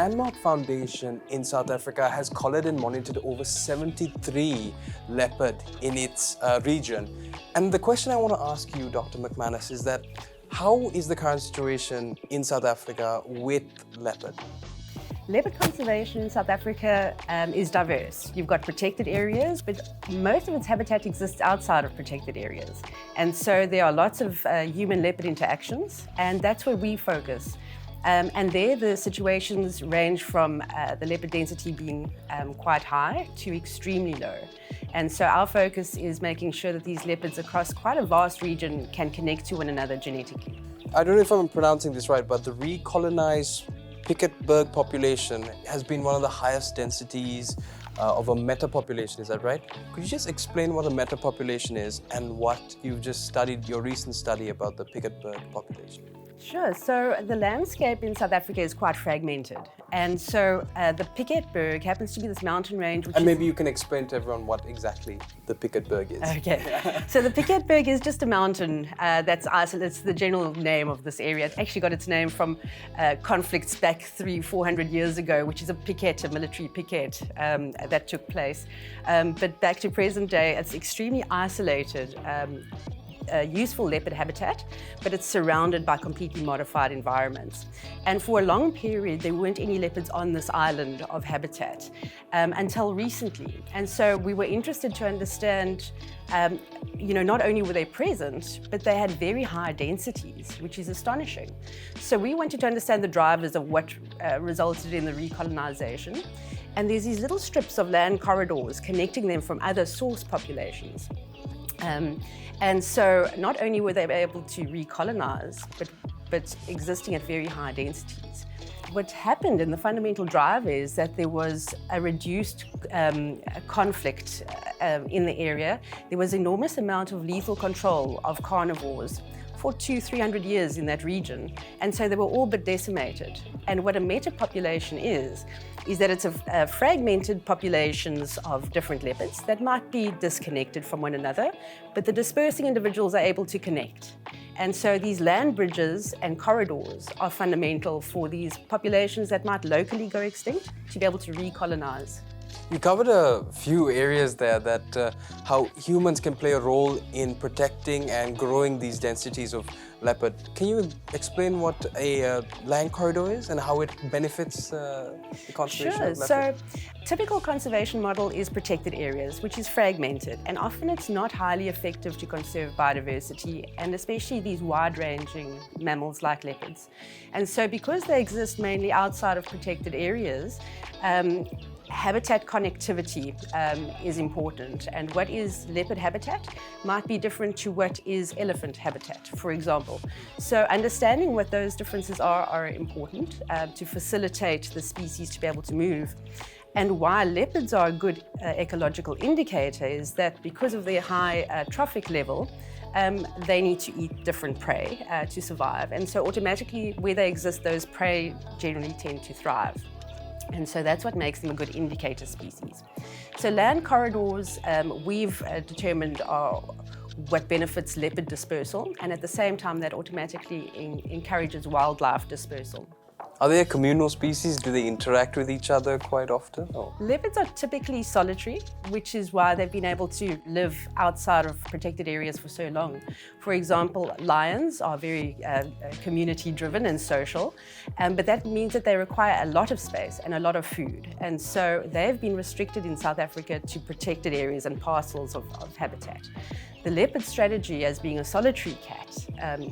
Landmark Foundation in South Africa has collared and monitored over 73 leopard in its region. And the question I want to ask you, Dr. McManus, is that how is the current situation in South Africa with leopard? Leopard conservation in South Africa is diverse. You've got protected areas, but most of its habitat exists outside of protected areas. And so there are lots of human-leopard interactions, and that's where we focus. And there the situations range from the leopard density being quite high to extremely low. And so our focus is making sure that these leopards across quite a vast region can connect to one another genetically. I don't know if I'm pronouncing this right, but the recolonized Piketberg population has been one of the highest densities of a meta-population, is that right? Could you just explain what a meta-population is and what you've just studied, your recent study about the Piketberg population? Sure. So the landscape in South Africa is quite fragmented. And so the Piketberg happens to be this mountain range. And maybe you can explain to everyone what exactly the Piketberg is. Okay. So the Piketberg is just a mountain that's isolated. It's the general name of this area. It actually got its name from conflicts back 300-400 years ago, which is a picket, a military picket that took place. But back to present day, it's extremely isolated. Useful leopard habitat, but it's surrounded by completely modified environments. And for a long period, there weren't any leopards on this island of habitat until recently. And so we were interested to understand, not only were they present, but they had very high densities, which is astonishing. So we wanted to understand the drivers of what resulted in the recolonization. And there's these little strips of land corridors connecting them from other source populations. And so not only were they able to recolonize, but existing at very high densities. What happened, and the fundamental driver, is that there was a reduced conflict in the area. There was an enormous amount of lethal control of carnivores for 200-300 years in that region. And so they were all but decimated. And what a meta-population is that it's a fragmented populations of different leopards that might be disconnected from one another, but the dispersing individuals are able to connect. And so these land bridges and corridors are fundamental for these populations that might locally go extinct to be able to recolonize. You covered a few areas there that how humans can play a role in protecting and growing these densities of leopard. Can you explain what a land corridor is and how it benefits the conservation of leopard? So typical conservation model is protected areas, which is fragmented, and often it's not highly effective to conserve biodiversity, and especially these wide-ranging mammals like leopards. And so because they exist mainly outside of protected areas, habitat connectivity is important, and what is leopard habitat might be different to what is elephant habitat, for example. So understanding what those differences are important to facilitate the species to be able to move. And why leopards are a good ecological indicator is that because of their high trophic level, they need to eat different prey to survive. And so automatically where they exist, those prey generally tend to thrive. And so that's what makes them a good indicator species. So land corridors, we've determined are what benefits leopard dispersal, and at the same time that automatically encourages wildlife dispersal. Are they a communal species? Do they interact with each other quite often? Oh. Leopards are typically solitary, which is why they've been able to live outside of protected areas for so long. For example, lions are very community-driven and social, but that means that they require a lot of space and a lot of food. And so they've been restricted in South Africa to protected areas and parcels of habitat. The leopard strategy, as being a solitary cat,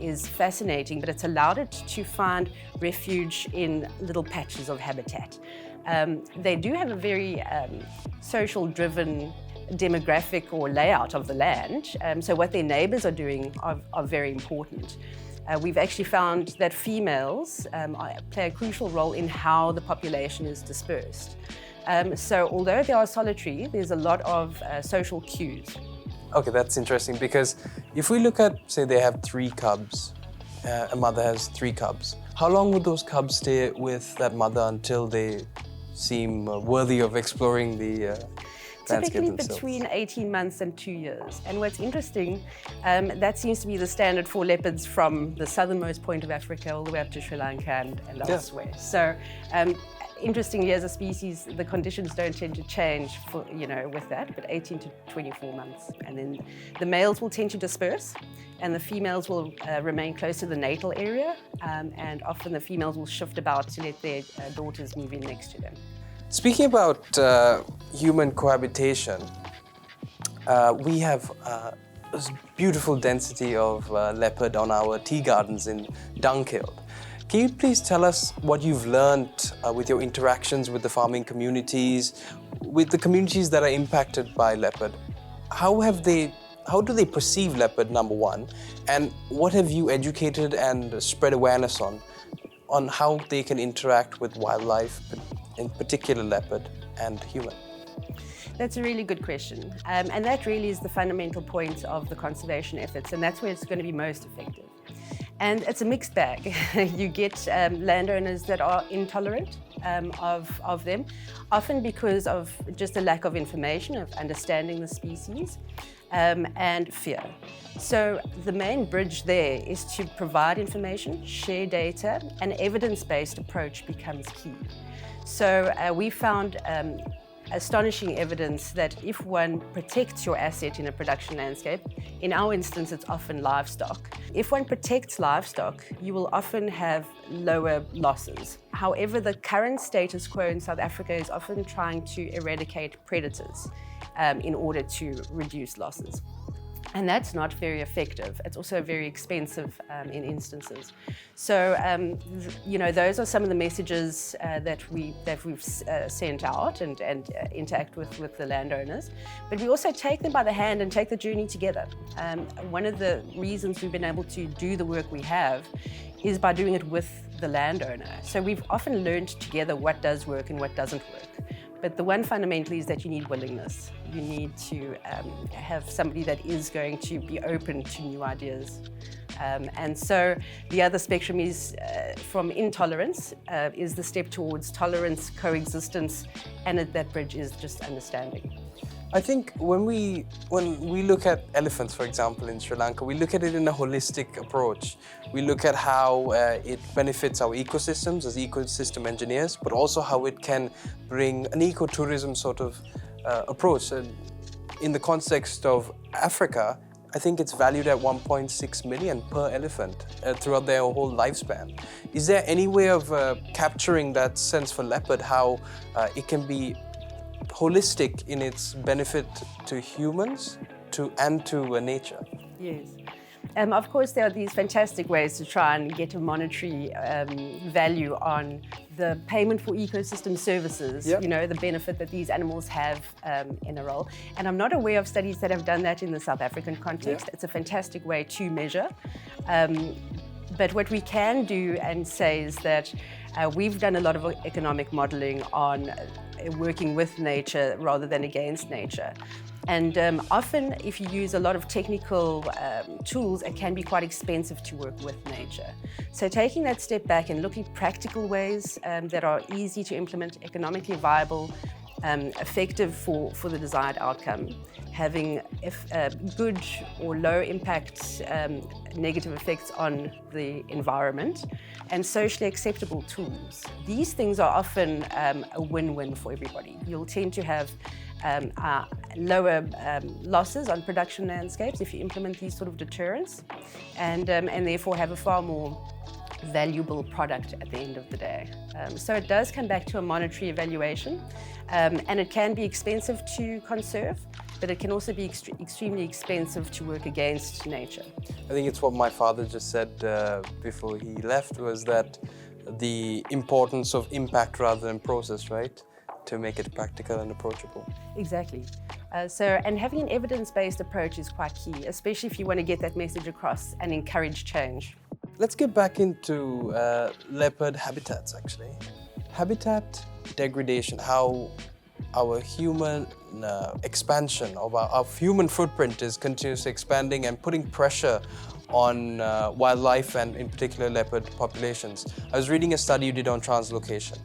is fascinating, but it's allowed it to find refuge in little patches of habitat. They do have a very social-driven demographic or layout of the land, so what their neighbours are doing are very important. We've actually found that females play a crucial role in how the population is dispersed. So although they are solitary, there's a lot of social cues. Okay, that's interesting, because if we look at, say, they have 3 cubs, a mother has 3 cubs, how long would those cubs stay with that mother until they seem worthy of exploring the Typically between 18 months and 2 years. And what's interesting, that seems to be the standard for leopards from the southernmost point of Africa all the way up to Sri Lanka and elsewhere. So Interestingly, as a species, the conditions don't tend to change with that, but 18 to 24 months. And then the males will tend to disperse and the females will remain close to the natal area, and often the females will shift about to let their daughters move in next to them. Speaking about human cohabitation, we have this beautiful density of leopard on our tea gardens in Dunkeld. Can you please tell us what you've learned with your interactions with the farming communities, with the communities that are impacted by leopard? How do they perceive leopard, number one, and what have you educated and spread awareness on how they can interact with wildlife, in particular leopard and human? That's a really good question. And that really is the fundamental point of the conservation efforts, and that's where it's going to be most effective. And it's a mixed bag. You get landowners that are intolerant of them, often because of just a lack of information, of understanding the species, and fear. So the main bridge there is to provide information, share data, an evidence-based approach becomes key. So we found astonishing evidence that if one protects your asset in a production landscape, in our instance it's often livestock, if one protects livestock, you will often have lower losses. However, the current status quo in South Africa is often trying to eradicate predators in order to reduce losses. And that's not very effective. It's also very expensive in instances. So, those are some of the messages that we've sent out and interact with the landowners. But we also take them by the hand and take the journey together. One of the reasons we've been able to do the work we have is by doing it with the landowner. So we've often learned together what does work and what doesn't work. But the one fundamentally is that you need willingness. You need to have somebody that is going to be open to new ideas. And so the other spectrum is from intolerance is the step towards tolerance, coexistence, and that bridge is just understanding. I think when we look at elephants, for example, in Sri Lanka, we look at it in a holistic approach. We look at how it benefits our ecosystems as ecosystem engineers, but also how it can bring an ecotourism sort of approach. And in the context of Africa, I think it's valued at 1.6 million per elephant throughout their whole lifespan. Is there any way of capturing that sense for leopard, how it can be holistic in its benefit to humans and to nature? Yes. Of course, there are these fantastic ways to try and get a monetary value on the payment for ecosystem services, Yep. The benefit that these animals have in a role. And I'm not aware of studies that have done that in the South African context. Yeah. It's a fantastic way to measure. But what we can do and say is that we've done a lot of economic modeling on working with nature rather than against nature. And often, if you use a lot of technical tools, it can be quite expensive to work with nature. So taking that step back and looking at practical ways that are easy to implement, economically viable, effective for the desired outcome, having good or low impact negative effects on the environment, and socially acceptable tools. These things are often a win-win for everybody. You'll tend to have lower losses on production landscapes if you implement these sort of deterrents, and therefore have a far more valuable product at the end of the day. So it does come back to a monetary evaluation, and it can be expensive to conserve, but it can also be extremely expensive to work against nature. I think it's what my father just said before he left, was that the importance of impact rather than process, right? To make it practical and approachable. Exactly. And having an evidence-based approach is quite key, especially if you want to get that message across and encourage change. Let's get back into leopard habitats, actually. Habitat degradation, how our human expansion of our human footprint is continuously expanding and putting pressure on wildlife and in particular leopard populations. I was reading a study you did on translocation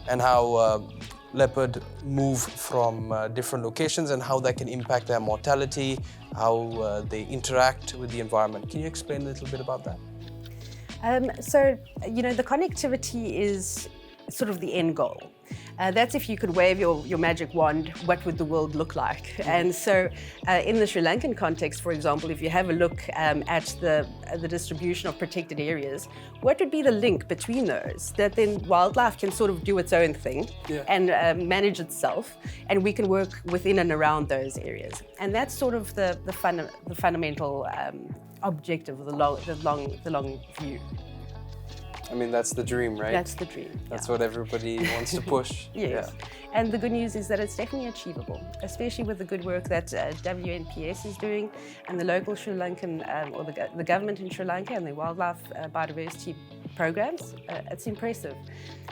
and how leopard move from different locations and how that can impact their mortality, how they interact with the environment. Can you explain a little bit about that? The connectivity is sort of the end goal. That's if you could wave your magic wand, what would the world look like? And so in the Sri Lankan context, for example, if you have a look at the distribution of protected areas, what would be the link between those that then wildlife can sort of do its own thing and manage itself, and we can work within and around those areas. And that's sort of the fundamental objective of the long view. I mean, that's the dream, right? That's the dream. That's what everybody wants to push. Yes. And the good news is that it's definitely achievable, especially with the good work that WNPS is doing and the local Sri Lankan, or the government in Sri Lanka and the wildlife biodiversity programs. It's impressive.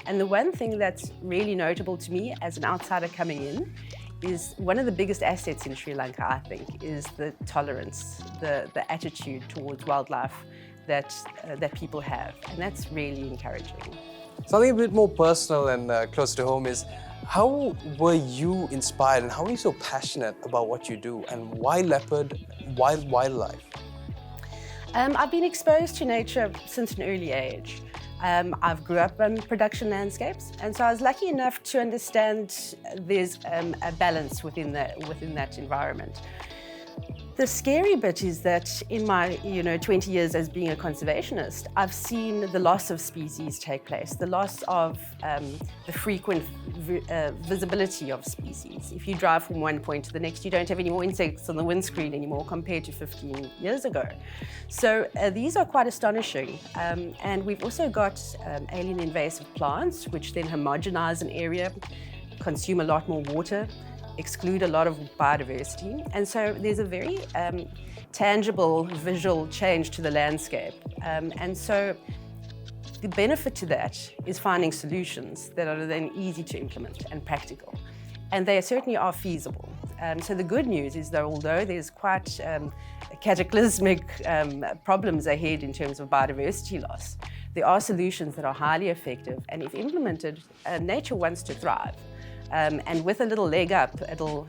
And the one thing that's really notable to me as an outsider coming in is one of the biggest assets in Sri Lanka, I think, is the tolerance, the attitude towards wildlife that people have, and that's really encouraging. Something a bit more personal and close to home is, how were you inspired and how are you so passionate about what you do, and why leopard, why wildlife? I've been exposed to nature since an early age. I've grew up on production landscapes, and so I was lucky enough to understand there's a balance within that environment. The scary bit is that in my 20 years as being a conservationist, I've seen the loss of species take place, the loss of the frequent visibility of species. If you drive from one point to the next, you don't have any more insects on the windscreen anymore compared to 15 years ago. So these are quite astonishing. And we've also got alien invasive plants, which then homogenize an area, consume a lot more water, exclude a lot of biodiversity, and so there's a very tangible visual change to the landscape, and so the benefit to that is finding solutions that are then easy to implement and practical, and they certainly are feasible. So the good news is that although there's quite cataclysmic problems ahead in terms of biodiversity loss, there are solutions that are highly effective, and if implemented, nature wants to thrive. And with a little leg up, it'll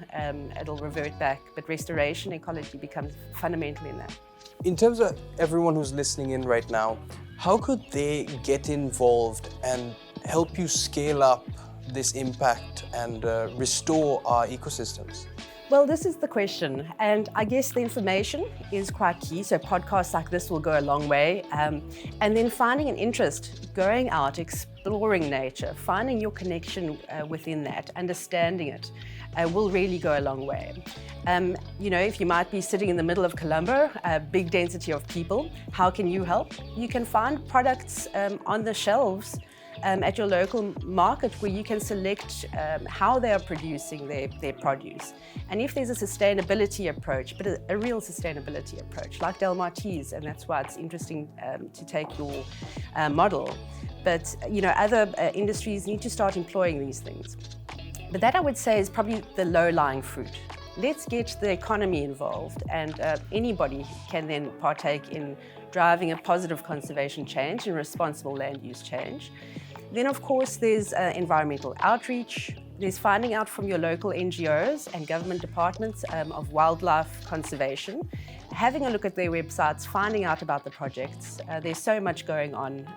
revert back. But restoration ecology becomes fundamental in that. In terms of everyone who's listening in right now, how could they get involved and help you scale up this impact and restore our ecosystems? Well, this is the question, and I guess the information is quite key. So podcasts like this will go a long way, and then finding an interest, going out, exploring nature, finding your connection within that, understanding it, will really go a long way. If you might be sitting in the middle of Colombo, a big density of people, how can you help? You can find products on the shelves at your local market where you can select how they are producing their produce. And if there's a sustainability approach, but a real sustainability approach, like Dilmah Teas, and that's why it's interesting to take your model. But other industries need to start employing these things. But that, I would say, is probably the low-lying fruit. Let's get the economy involved, and anybody can then partake in driving a positive conservation change and responsible land use change. Then, of course, there's environmental outreach. There's finding out from your local NGOs and government departments of wildlife conservation, having a look at their websites, finding out about the projects. There's so much going on,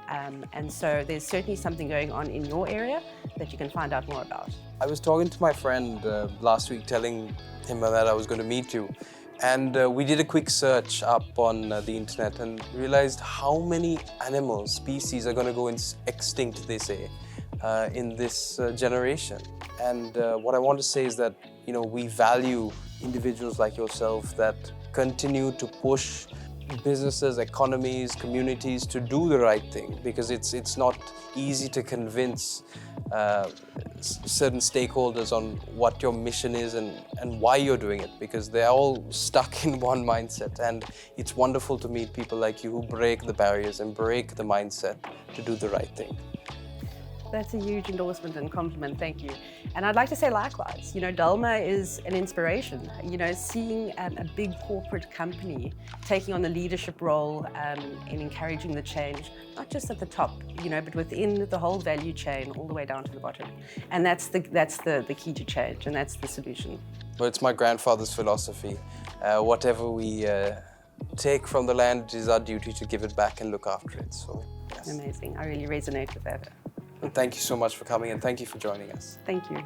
and so there's certainly something going on in your area that you can find out more about. I was talking to my friend last week, telling him that I was going to meet you. And we did a quick search up on the internet and realized how many animal species are going to go extinct, they say, in this generation. And what I want to say is that, we value individuals like yourself that continue to push businesses, economies, communities to do the right thing, because it's not easy to convince certain stakeholders on what your mission is and why you're doing it, because they're all stuck in one mindset. And it's wonderful to meet people like you who break the barriers and break the mindset to do the right thing. That's a huge endorsement and compliment, thank you. And I'd like to say likewise, Dilmah is an inspiration. Seeing a big corporate company taking on the leadership role in encouraging the change, not just at the top, but within the whole value chain, all the way down to the bottom. And that's the key to change, and that's the solution. Well, it's my grandfather's philosophy. Whatever we take from the land, it is our duty to give it back and look after it. So, yes. Amazing. I really resonate with that. Thank you so much for coming and thank you for joining us. Thank you.